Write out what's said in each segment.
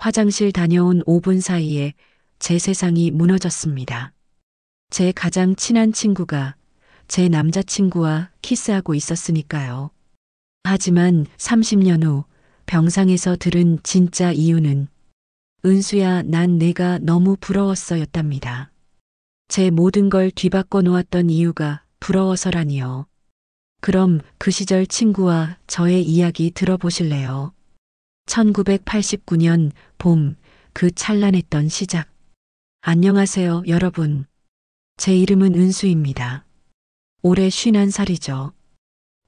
화장실 다녀온 5분 사이에 제 세상이 무너졌습니다. 제 가장 친한 친구가 제 남자친구와 키스하고 있었으니까요. 하지만 30년 후 병상에서 들은 진짜 이유는 은수야, 난 내가 너무 부러웠어였답니다. 제 모든 걸 뒤바꿔 놓았던 이유가 부러워서라니요. 그럼 그 시절 친구와 저의 이야기 들어보실래요? 1989년 봄, 그 찬란했던 시작. 안녕하세요, 여러분. 제 이름은 은수입니다. 올해 51살이죠.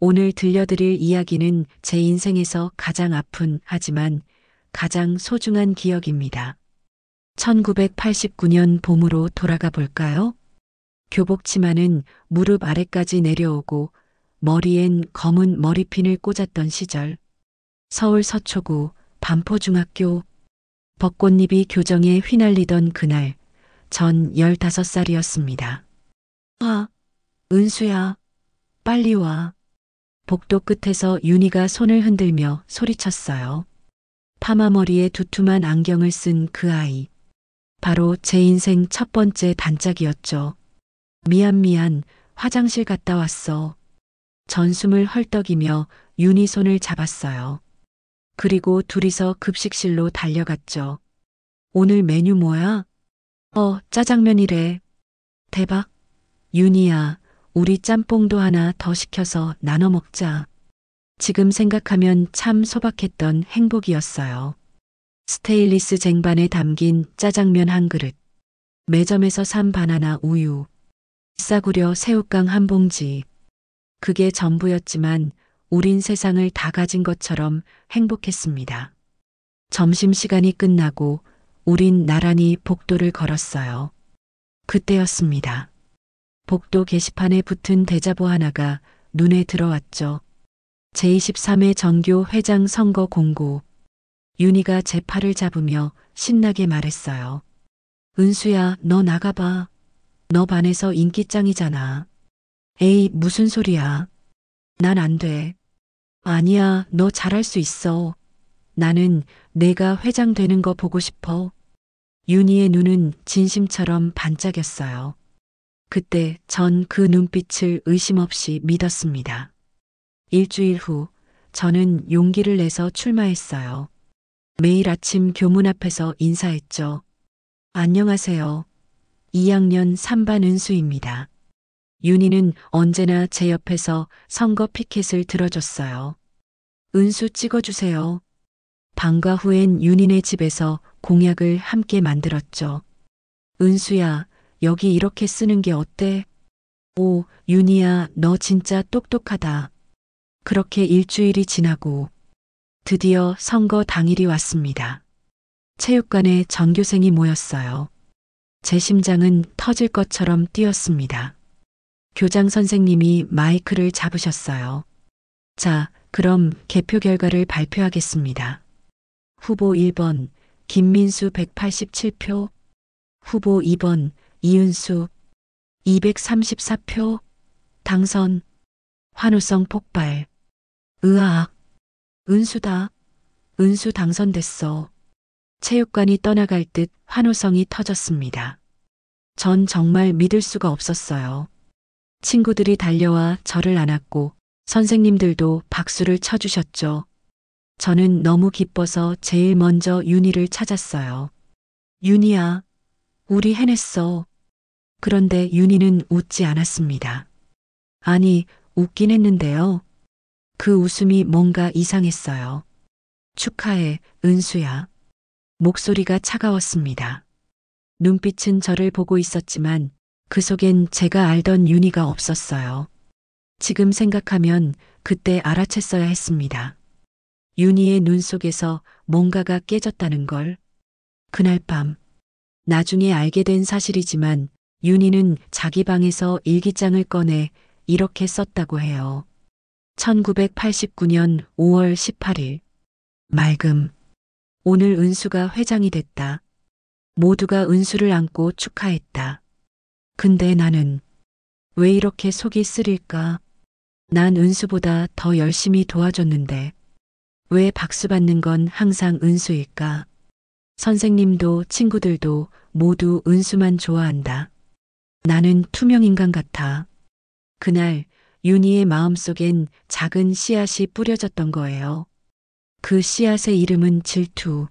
오늘 들려드릴 이야기는 제 인생에서 가장 아픈 하지만 가장 소중한 기억입니다. 1989년 봄으로 돌아가 볼까요? 교복 치마는 무릎 아래까지 내려오고 머리엔 검은 머리핀을 꽂았던 시절. 서울 서초구 반포중학교 벚꽃잎이 교정에 휘날리던 그날 전 15살이었습니다. 와, 은수야, 빨리 와. 복도 끝에서 윤희가 손을 흔들며 소리쳤어요. 파마머리에 두툼한 안경을 쓴 그 아이. 바로 제 인생 첫 번째 단짝이었죠. 미안, 화장실 갔다 왔어. 전숨을 헐떡이며 윤희 손을 잡았어요. 그리고 둘이서 급식실로 달려갔죠. 오늘 메뉴 뭐야? 짜장면이래. 대박. 윤희야, 우리 짬뽕도 하나 더 시켜서 나눠 먹자. 지금 생각하면 참 소박했던 행복이었어요. 스테인리스 쟁반에 담긴 짜장면 한 그릇. 매점에서 산 바나나 우유. 싸구려 새우깡 한 봉지. 그게 전부였지만 우린 세상을 다 가진 것처럼 행복했습니다. 점심시간이 끝나고 우린 나란히 복도를 걸었어요. 그때였습니다. 복도 게시판에 붙은 대자보 하나가 눈에 들어왔죠. 제23회 전교 회장 선거 공고. 윤희가 제 팔을 잡으며 신나게 말했어요. 은수야, 너 나가봐. 너 반에서 인기짱이잖아. 에이, 무슨 소리야. 난 안 돼. 아니야, 너 잘할 수 있어. 나는 내가 회장 되는 거 보고 싶어. 윤희의 눈은 진심처럼 반짝였어요. 그때 전 그 눈빛을 의심 없이 믿었습니다. 일주일 후 저는 용기를 내서 출마했어요. 매일 아침 교문 앞에서 인사했죠. 안녕하세요. 2학년 3반 은수입니다. 윤희는 언제나 제 옆에서 선거 피켓을 들어줬어요. 은수 찍어주세요. 방과 후엔 윤희네 집에서 공약을 함께 만들었죠. 은수야, 여기 이렇게 쓰는 게 어때? 오, 윤희야, 너 진짜 똑똑하다. 그렇게 일주일이 지나고 드디어 선거 당일이 왔습니다. 체육관에 전교생이 모였어요. 제 심장은 터질 것처럼 뛰었습니다. 교장 선생님이 마이크를 잡으셨어요. 자, 그럼 개표 결과를 발표하겠습니다. 후보 1번 김민수 187표, 후보 2번 이은수 234표, 당선. 환호성 폭발. 으악, 은수다. 은수 당선됐어. 체육관이 떠나갈 듯 환호성이 터졌습니다. 전 정말 믿을 수가 없었어요. 친구들이 달려와 저를 안았고 선생님들도 박수를 쳐주셨죠. 저는 너무 기뻐서 제일 먼저 윤희를 찾았어요. 윤희야, 우리 해냈어. 그런데 윤희는 웃지 않았습니다. 아니, 웃긴 했는데요. 그 웃음이 뭔가 이상했어요. 축하해, 은수야. 목소리가 차가웠습니다. 눈빛은 저를 보고 있었지만 그 속엔 제가 알던 윤희가 없었어요. 지금 생각하면 그때 알아챘어야 했습니다. 윤희의 눈 속에서 뭔가가 깨졌다는 걸. 그날 밤, 나중에 알게 된 사실이지만 윤희는 자기 방에서 일기장을 꺼내 이렇게 썼다고 해요. 1989년 5월 18일. 맑음. 오늘 은수가 회장이 됐다. 모두가 은수를 안고 축하했다. 근데 나는 왜 이렇게 속이 쓰릴까? 난 은수보다 더 열심히 도와줬는데 왜 박수 받는 건 항상 은수일까? 선생님도 친구들도 모두 은수만 좋아한다. 나는 투명인간 같아. 그날 윤희의 마음속엔 작은 씨앗이 뿌려졌던 거예요. 그 씨앗의 이름은 질투.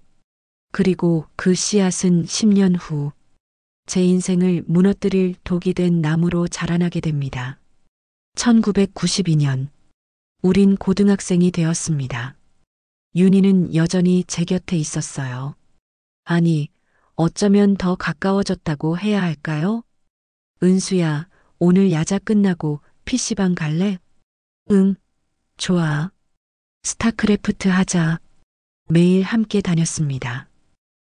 그리고 그 씨앗은 10년 후 제 인생을 무너뜨릴 독이 된 나무로 자라나게 됩니다. 1992년 우린 고등학생이 되었습니다. 윤희는 여전히 제 곁에 있었어요. 아니, 어쩌면 더 가까워졌다고 해야 할까요? 은수야, 오늘 야자 끝나고 PC방 갈래? 응, 좋아. 스타크래프트 하자. 매일 함께 다녔습니다.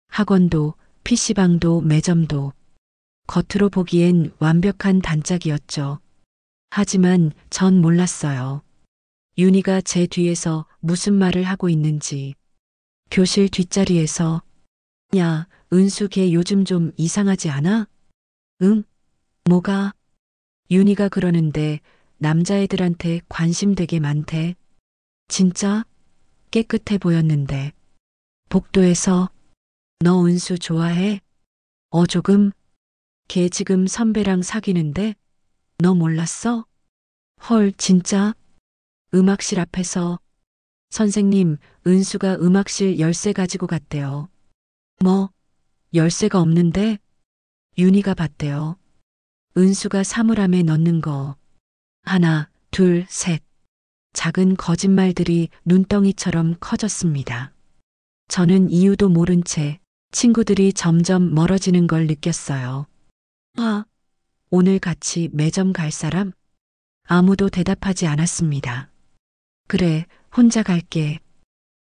학원도, PC방도, 매점도. 겉으로 보기엔 완벽한 단짝이었죠. 하지만 전 몰랐어요. 윤희가 제 뒤에서 무슨 말을 하고 있는지. 교실 뒷자리에서 야, 은수 걔 요즘 좀 이상하지 않아? 응? 뭐가? 윤희가 그러는데 남자애들한테 관심 되게 많대. 진짜? 깨끗해 보였는데. 복도에서 너 은수 좋아해? 조금? 걔 지금 선배랑 사귀는데? 너 몰랐어? 헐, 진짜? 음악실 앞에서 선생님, 은수가 음악실 열쇠 가지고 갔대요. 뭐? 열쇠가 없는데? 윤희가 봤대요. 은수가 사물함에 넣는 거. 하나, 둘, 셋. 작은 거짓말들이 눈덩이처럼 커졌습니다. 저는 이유도 모른 채 친구들이 점점 멀어지는 걸 느꼈어요. 오늘 같이 매점 갈 사람? 아무도 대답하지 않았습니다. 그래, 혼자 갈게.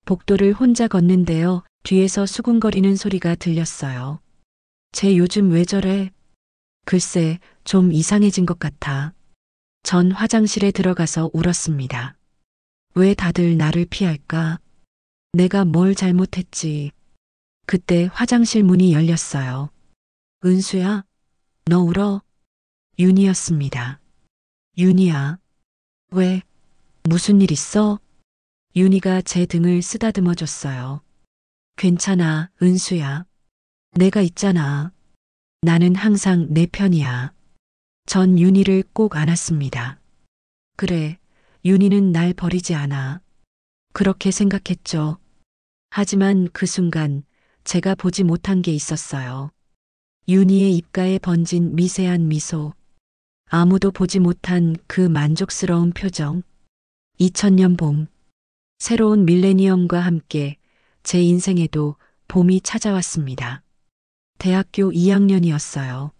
복도를 혼자 걷는데요. 뒤에서 수군거리는 소리가 들렸어요. 쟤 요즘 왜 저래? 글쎄, 좀 이상해진 것 같아. 전 화장실에 들어가서 울었습니다. 왜 다들 나를 피할까? 내가 뭘 잘못했지? 그때 화장실 문이 열렸어요. 은수야, 너 울어? 윤희였습니다. 윤희야, 왜? 무슨 일 있어? 윤희가 제 등을 쓰다듬어 줬어요. 괜찮아, 은수야. 내가 있잖아. 나는 항상 내 편이야. 전 윤희를 꼭 안았습니다. 그래, 윤희는 날 버리지 않아. 그렇게 생각했죠. 하지만 그 순간 제가 보지 못한 게 있었어요. 윤희의 입가에 번진 미세한 미소. 아무도 보지 못한 그 만족스러운 표정. 2000년 봄. 새로운 밀레니엄과 함께 제 인생에도 봄이 찾아왔습니다. 대학교 2학년이었어요.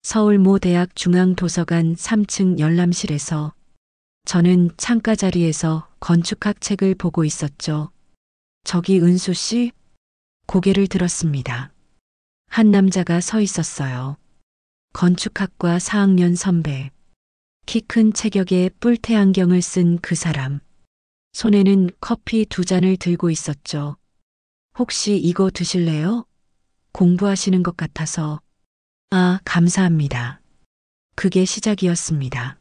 서울모 대학 중앙도서관 3층 열람실에서 저는 창가 자리에서 건축학 책을 보고 있었죠. 저기 은수 씨? 고개를 들었습니다. 한 남자가 서 있었어요. 건축학과 4학년 선배. 키 큰 체격에 뿔테 안경을 쓴 그 사람. 손에는 커피 2잔을 들고 있었죠. 혹시 이거 드실래요? 공부하시는 것 같아서. 아, 감사합니다. 그게 시작이었습니다.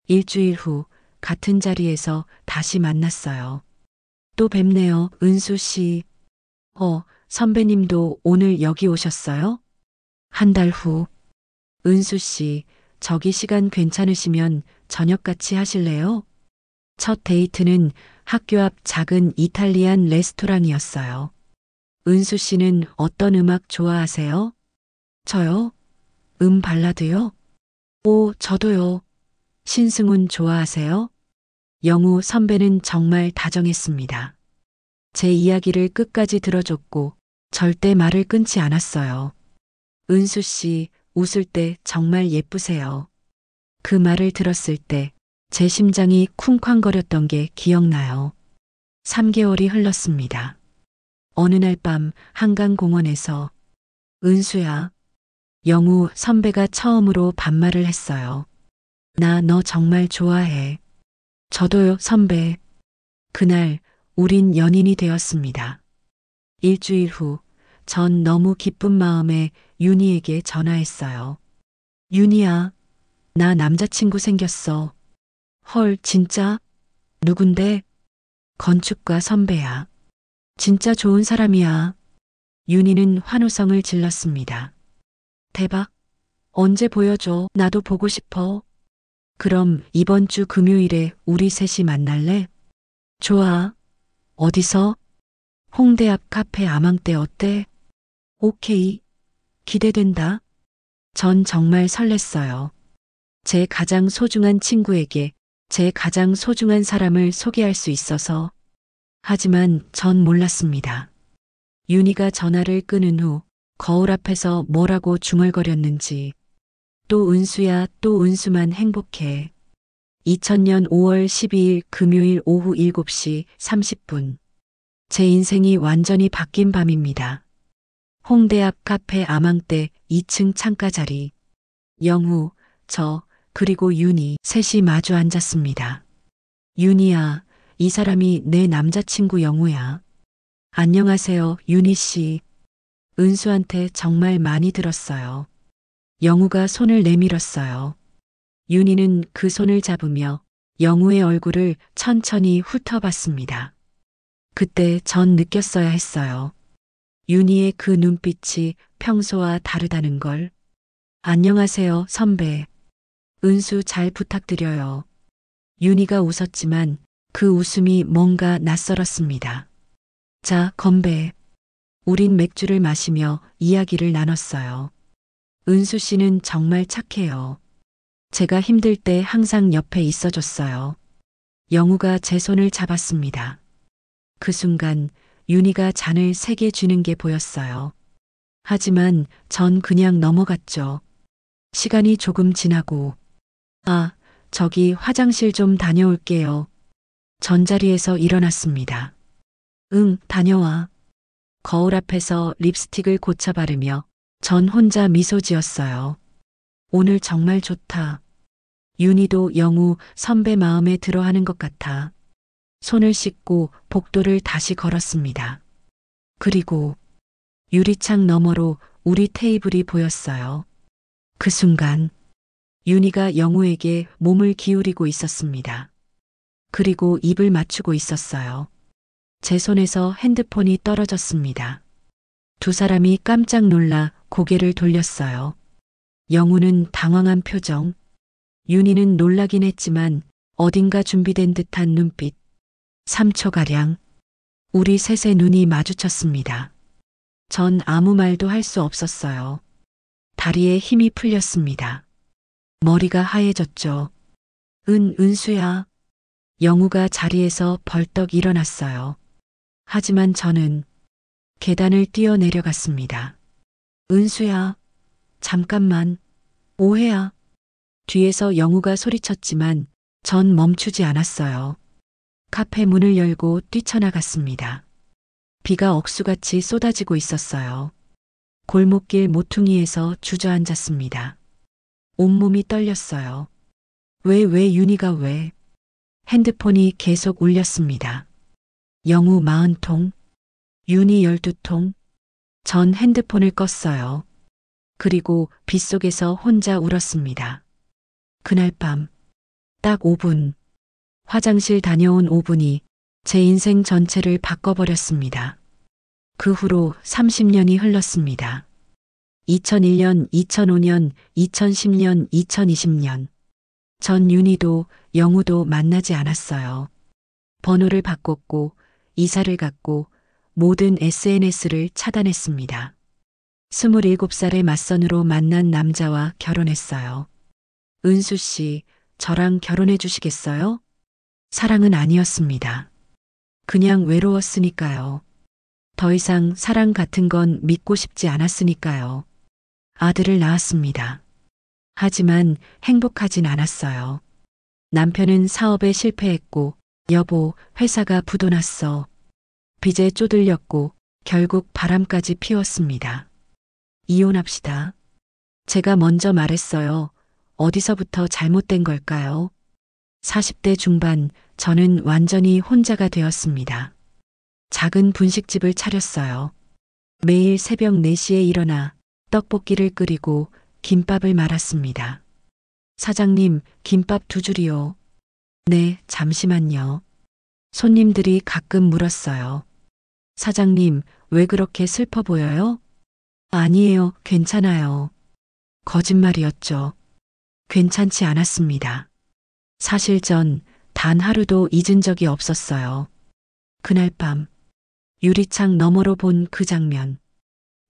일주일 후 같은 자리에서 다시 만났어요. 또 뵙네요, 은수 씨. 선배님도 오늘 여기 오셨어요? 한 달 후. 은수 씨, 저기 시간 괜찮으시면 저녁 같이 하실래요? 첫 데이트는 학교 앞 작은 이탈리안 레스토랑이었어요. 은수 씨는 어떤 음악 좋아하세요? 저요? 발라드요? 오, 저도요. 신승훈 좋아하세요? 영우 선배는 정말 다정했습니다. 제 이야기를 끝까지 들어줬고 절대 말을 끊지 않았어요. 은수 씨, 웃을 때 정말 예쁘세요. 그 말을 들었을 때 제 심장이 쿵쾅거렸던 게 기억나요. 3개월이 흘렀습니다. 어느 날 밤 한강공원에서 은수야, 영우 선배가 처음으로 반말을 했어요. 나 너 정말 좋아해. 저도요, 선배. 그날 우린 연인이 되었습니다. 일주일 후, 전 너무 기쁜 마음에 윤희에게 전화했어요. 윤희야, 나 남자친구 생겼어. 헐, 진짜? 누군데? 건축가 선배야. 진짜 좋은 사람이야. 윤희는 환호성을 질렀습니다. 대박! 언제 보여줘? 나도 보고 싶어. 그럼 이번 주 금요일에 우리 셋이 만날래? 좋아. 어디서? 홍대 앞 카페 아망떼 어때? 오케이. 기대된다. 전 정말 설렜어요. 제 가장 소중한 친구에게 제 가장 소중한 사람을 소개할 수 있어서. 하지만 전 몰랐습니다. 윤희가 전화를 끊은 후 거울 앞에서 뭐라고 중얼거렸는지. 또 은수야, 또 은수만 행복해. 2000년 5월 12일 금요일 오후 7시 30분. 제 인생이 완전히 바뀐 밤입니다. 홍대 앞 카페 아망떼 2층 창가 자리. 영우, 저, 그리고 윤희 셋이 마주 앉았습니다. 윤희야, 이 사람이 내 남자친구 영우야. 안녕하세요, 윤희 씨. 은수한테 정말 많이 들었어요. 영우가 손을 내밀었어요. 윤희는 그 손을 잡으며 영우의 얼굴을 천천히 훑어봤습니다. 그때 전 느꼈어야 했어요. 윤희의 그 눈빛이 평소와 다르다는 걸. 안녕하세요, 선배. 은수 잘 부탁드려요. 윤희가 웃었지만 그 웃음이 뭔가 낯설었습니다. 자, 건배. 우린 맥주를 마시며 이야기를 나눴어요. 은수 씨는 정말 착해요. 제가 힘들 때 항상 옆에 있어줬어요. 영우가 제 손을 잡았습니다. 그 순간 윤희가 잔을 3개 쥐는 게 보였어요. 하지만 전 그냥 넘어갔죠. 시간이 조금 지나고 아, 저기 화장실 좀 다녀올게요. 전자리에서 일어났습니다. 응, 다녀와. 거울 앞에서 립스틱을 고쳐 바르며 전 혼자 미소 지었어요. 오늘 정말 좋다. 윤희도 영우 선배 마음에 들어하는 것 같아. 손을 씻고 복도를 다시 걸었습니다. 그리고 유리창 너머로 우리 테이블이 보였어요. 그 순간 윤희가 영우에게 몸을 기울이고 있었습니다. 그리고 입을 맞추고 있었어요. 제 손에서 핸드폰이 떨어졌습니다. 두 사람이 깜짝 놀라 고개를 돌렸어요. 영우는 당황한 표정, 윤희는 놀라긴 했지만 어딘가 준비된 듯한 눈빛. 3초가량 우리 셋의 눈이 마주쳤습니다. 전 아무 말도 할 수 없었어요. 다리에 힘이 풀렸습니다. 머리가 하얘졌죠. 은수야. 영우가 자리에서 벌떡 일어났어요. 하지만 저는 계단을 뛰어 내려갔습니다. 은수야. 잠깐만. 오해야. 뒤에서 영우가 소리쳤지만 전 멈추지 않았어요. 카페 문을 열고 뛰쳐나갔습니다. 비가 억수같이 쏟아지고 있었어요. 골목길 모퉁이에서 주저앉았습니다. 온몸이 떨렸어요. 왜 윤희가 왜? 핸드폰이 계속 울렸습니다. 영우 40통, 윤희 12통. 전 핸드폰을 껐어요. 그리고 빗속에서 혼자 울었습니다. 그날 밤, 딱 5분. 화장실 다녀온 5분이 제 인생 전체를 바꿔버렸습니다. 그 후로 30년이 흘렀습니다. 2001년, 2005년, 2010년, 2020년. 전 윤희도 영우도 만나지 않았어요. 번호를 바꿨고 이사를 갔고 모든 SNS를 차단했습니다. 27살의 맞선으로 만난 남자와 결혼했어요. 은수 씨, 저랑 결혼해 주시겠어요? 사랑은 아니었습니다. 그냥 외로웠으니까요. 더 이상 사랑 같은 건 믿고 싶지 않았으니까요. 아들을 낳았습니다. 하지만 행복하진 않았어요. 남편은 사업에 실패했고, 여보, 회사가 부도났어. 빚에 쪼들렸고, 결국 바람까지 피웠습니다. 이혼합시다. 제가 먼저 말했어요. 어디서부터 잘못된 걸까요? 40대 중반, 저는 완전히 혼자가 되었습니다. 작은 분식집을 차렸어요. 매일 새벽 4시에 일어나 떡볶이를 끓이고 김밥을 말았습니다. 사장님, 김밥 2줄이요. 네, 잠시만요. 손님들이 가끔 물었어요. 사장님, 왜 그렇게 슬퍼 보여요? 아니에요. 괜찮아요. 거짓말이었죠. 괜찮지 않았습니다. 사실 전 단 하루도 잊은 적이 없었어요. 그날 밤 유리창 너머로 본 그 장면.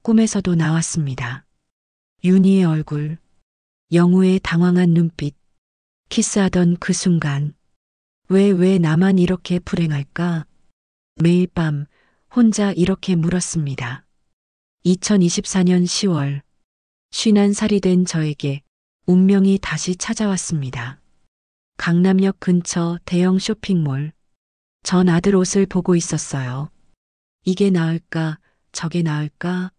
꿈에서도 나왔습니다. 윤희의 얼굴, 영우의 당황한 눈빛, 키스하던 그 순간. 왜 나만 이렇게 불행할까? 매일 밤 혼자 이렇게 물었습니다. 2024년 10월, 51살이 된 저에게 운명이 다시 찾아왔습니다. 강남역 근처 대형 쇼핑몰. 전 아들 옷을 보고 있었어요. 이게 나을까, 저게 나을까?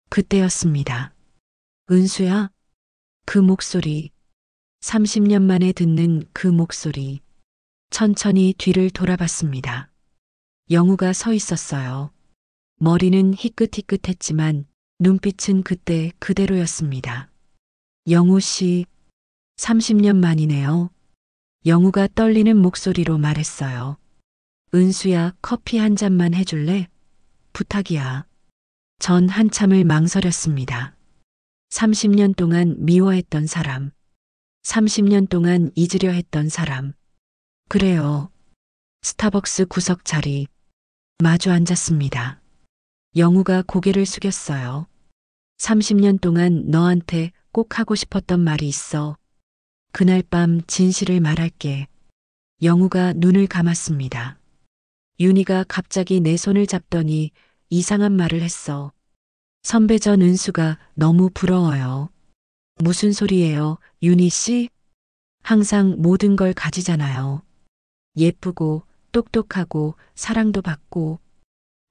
그때였습니다. 은수야? 그 목소리. 30년 만에 듣는 그 목소리. 천천히 뒤를 돌아봤습니다. 영우가 서 있었어요. 머리는 희끗희끗했지만 눈빛은 그때 그대로였습니다. 영우 씨, 30년 만이네요. 영우가 떨리는 목소리로 말했어요. 은수야, 커피 한 잔만 해줄래? 부탁이야. 전 한참을 망설였습니다. 30년 동안 미워했던 사람. 30년 동안 잊으려 했던 사람. 그래요. 스타벅스 구석 자리. 마주 앉았습니다. 영우가 고개를 숙였어요. 30년 동안 너한테 꼭 하고 싶었던 말이 있어. 그날 밤 진실을 말할게. 영우가 눈을 감았습니다. 윤희가 갑자기 내 손을 잡더니 이상한 말을 했어. 선배 전 은수가 너무 부러워요. 무슨 소리예요, 윤희 씨? 항상 모든 걸 가지잖아요. 예쁘고 똑똑하고 사랑도 받고.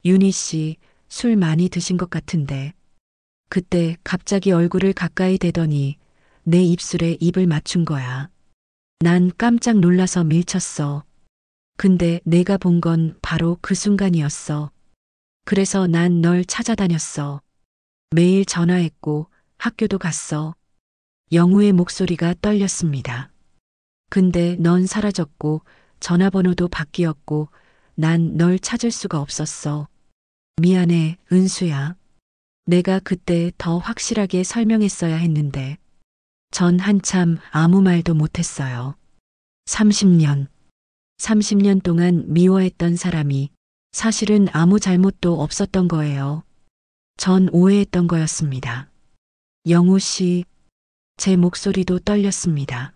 윤희 씨, 술 많이 드신 것 같은데. 그때 갑자기 얼굴을 가까이 대더니 내 입술에 입을 맞춘 거야. 난 깜짝 놀라서 밀쳤어. 근데 내가 본 건 바로 그 순간이었어. 그래서 난 널 찾아다녔어. 매일 전화했고 학교도 갔어. 영우의 목소리가 떨렸습니다. 근데 넌 사라졌고 전화번호도 바뀌었고 난 널 찾을 수가 없었어. 미안해, 은수야. 내가 그때 더 확실하게 설명했어야 했는데. 전 한참 아무 말도 못했어요. 30년 동안 미워했던 사람이 사실은 아무 잘못도 없었던 거예요. 전 오해했던 거였습니다. 영우 씨, 제 목소리도 떨렸습니다.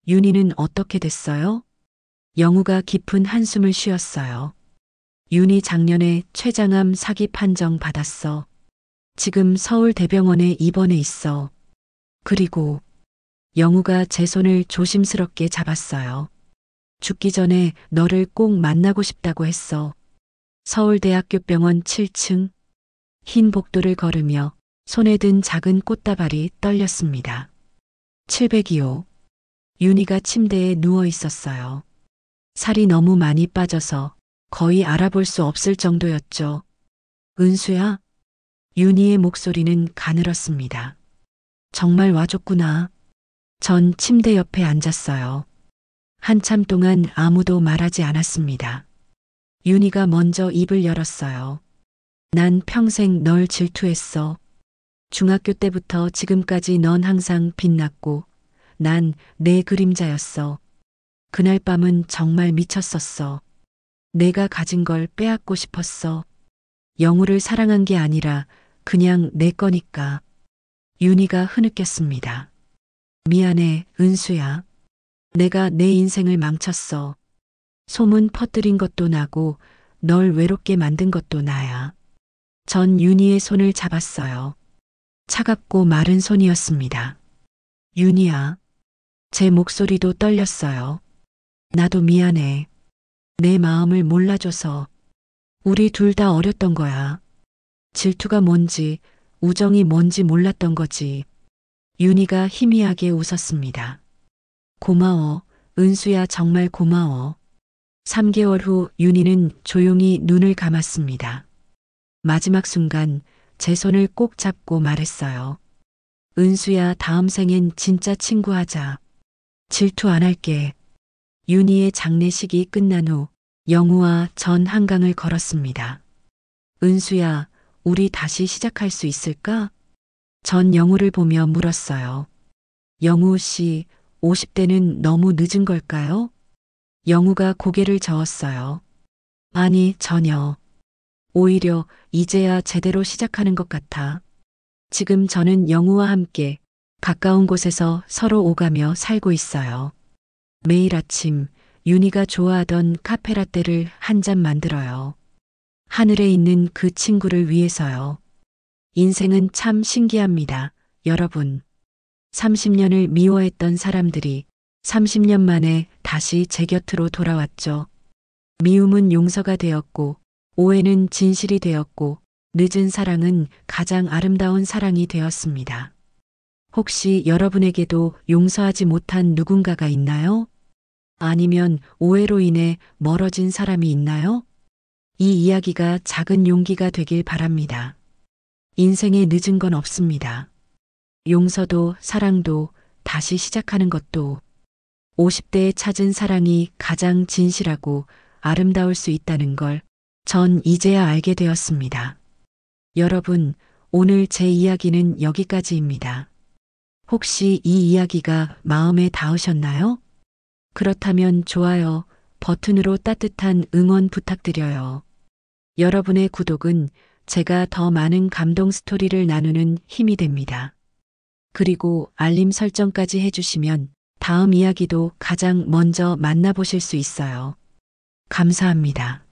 윤희는 어떻게 됐어요? 영우가 깊은 한숨을 쉬었어요. 윤희 작년에 췌장암 사기 판정 받았어. 지금 서울대병원에 입원해 있어. 그리고 영우가 제 손을 조심스럽게 잡았어요. 죽기 전에 너를 꼭 만나고 싶다고 했어. 서울대학교 병원 7층. 흰 복도를 걸으며 손에 든 작은 꽃다발이 떨렸습니다. 702호. 윤희가 침대에 누워 있었어요. 살이 너무 많이 빠져서 거의 알아볼 수 없을 정도였죠. 은수야? 윤희의 목소리는 가늘었습니다. 정말 와줬구나. 전 침대 옆에 앉았어요. 한참 동안 아무도 말하지 않았습니다. 윤희가 먼저 입을 열었어요. 난 평생 널 질투했어. 중학교 때부터 지금까지 넌 항상 빛났고 난 내 그림자였어. 그날 밤은 정말 미쳤었어. 내가 가진 걸 빼앗고 싶었어. 영우를 사랑한 게 아니라 그냥 내 거니까. 윤희가 흐느꼈습니다. 미안해, 은수야. 내가 내 인생을 망쳤어. 소문 퍼뜨린 것도 나고 널 외롭게 만든 것도 나야. 전 윤희의 손을 잡았어요. 차갑고 마른 손이었습니다. 윤희야. 제 목소리도 떨렸어요. 나도 미안해. 내 마음을 몰라줘서. 우리 둘 다 어렸던 거야. 질투가 뭔지, 우정이 뭔지 몰랐던 거지. 윤희가 희미하게 웃었습니다. 고마워, 은수야, 정말 고마워. 3개월 후 윤희는 조용히 눈을 감았습니다. 마지막 순간 제 손을 꼭 잡고 말했어요. 은수야, 다음 생엔 진짜 친구하자. 질투 안 할게. 윤희의 장례식이 끝난 후 영우와 전 한강을 걸었습니다. 은수야, 우리 다시 시작할 수 있을까? 전 영우를 보며 물었어요. 영우 씨, 50대는 너무 늦은 걸까요? 영우가 고개를 저었어요. 아니, 전혀. 오히려 이제야 제대로 시작하는 것 같아. 지금 저는 영우와 함께 가까운 곳에서 서로 오가며 살고 있어요. 매일 아침 윤희가 좋아하던 카페라떼를 한 잔 만들어요. 하늘에 있는 그 친구를 위해서요. 인생은 참 신기합니다. 여러분. 30년을 미워했던 사람들이 30년 만에 다시 제 곁으로 돌아왔죠. 미움은 용서가 되었고, 오해는 진실이 되었고, 늦은 사랑은 가장 아름다운 사랑이 되었습니다. 혹시 여러분에게도 용서하지 못한 누군가가 있나요? 아니면 오해로 인해 멀어진 사람이 있나요? 이 이야기가 작은 용기가 되길 바랍니다. 인생에 늦은 건 없습니다. 용서도 사랑도 다시 시작하는 것도 50대에 찾은 사랑이 가장 진실하고 아름다울 수 있다는 걸 전 이제야 알게 되었습니다. 여러분, 오늘 제 이야기는 여기까지입니다. 혹시 이 이야기가 마음에 닿으셨나요? 그렇다면 좋아요 버튼으로 따뜻한 응원 부탁드려요. 여러분의 구독은 제가 더 많은 감동 스토리를 나누는 힘이 됩니다. 그리고 알림 설정까지 해주시면 다음 이야기도 가장 먼저 만나보실 수 있어요. 감사합니다.